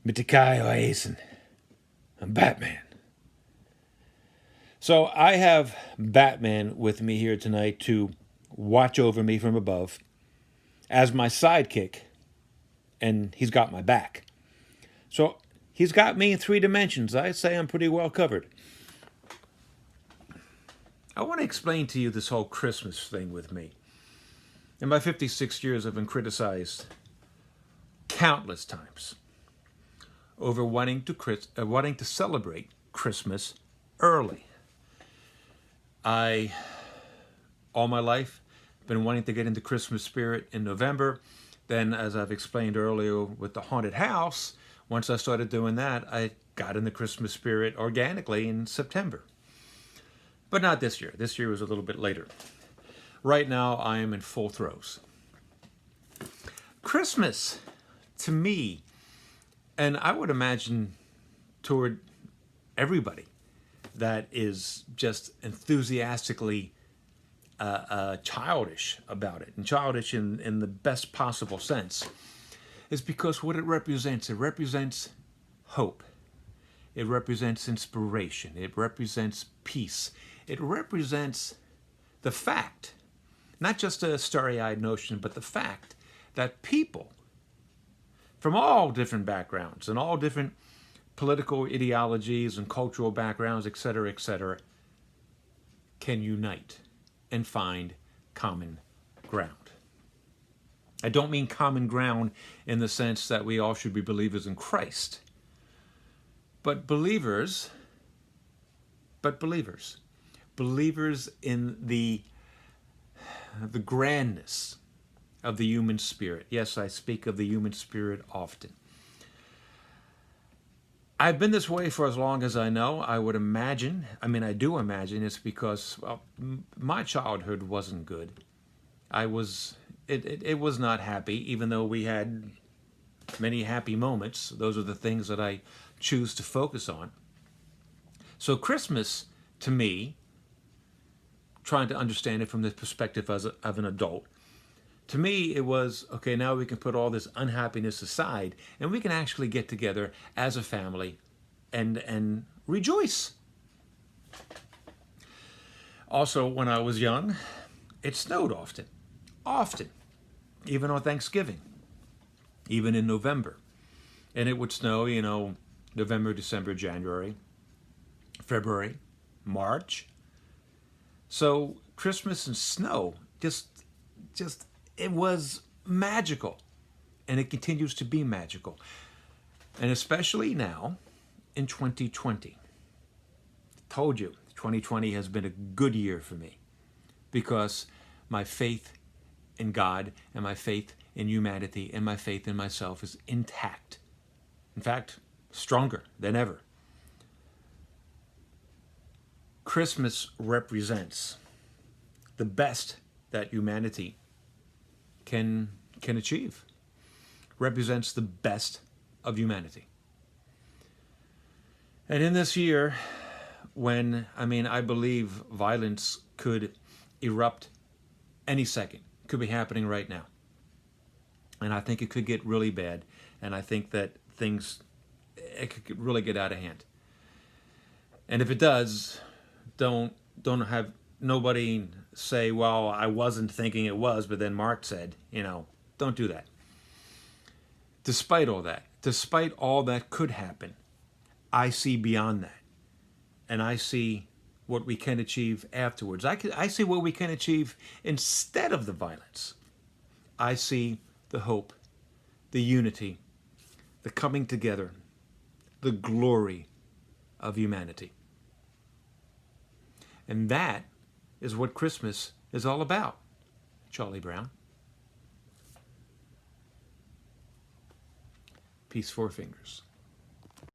Mitakai Oasen. I'm Batman. So I have Batman with me here tonight to watch over me from above as my sidekick, and he's got my back. So he's got me in 3 dimensions. I say I'm pretty well covered. I want to explain to you this whole Christmas thing with me. In my 56 years, I've been criticized countless times over wanting to celebrate Christmas early. I, all my life, been wanting to get into Christmas spirit in November. Then, as I've explained earlier with the haunted house, once I started doing that, I got in the Christmas spirit organically in September. But not this year. This year was a little bit later. Right now, I am in full throes. Christmas, to me, and I would imagine toward everybody that is just enthusiastically childish about it, and childish in the best possible sense, is because what it represents hope. It represents inspiration. It represents peace. It represents the fact, not just a starry-eyed notion, but the fact that people from all different backgrounds and all different political ideologies and cultural backgrounds, etc., can unite and find common ground. I don't mean common ground in the sense that we all should be believers in Christ, but believers in the grandness of the human spirit. Yes, I speak of the human spirit often. I've been this way for as long as I know. I would imagine, I do imagine it's because, well, my childhood wasn't good. It was not happy, even though we had many happy moments. Those are the things that I choose to focus on. So Christmas, to me, trying to understand it from the perspective of an adult, to me it was, okay, now we can put all this unhappiness aside and we can actually get together as a family and rejoice. Also, when I was young, it snowed often, even on Thanksgiving, even in November. And it would snow, November, December, January, February, March. So Christmas and snow, just it was magical, and it continues to be magical. And especially now in 2020. Told you, 2020 has been a good year for me because my faith in God and my faith in humanity and my faith in myself is intact. In fact, stronger than ever. Christmas represents the best that humanity can achieve. Represents the best of humanity. And in this year, when, I believe violence could erupt any second, could be happening right now. And I think it could get really bad. And I think that it could really get out of hand. And if it does, don't have nobody say, well, I wasn't thinking it was, but then Mark said, don't do that. Despite all that could happen, I see beyond that. And I see what we can achieve afterwards. I see what we can achieve instead of the violence. I see the hope, the unity, the coming together, the glory of humanity. And that is what Christmas is all about, Charlie Brown. Peace, four fingers.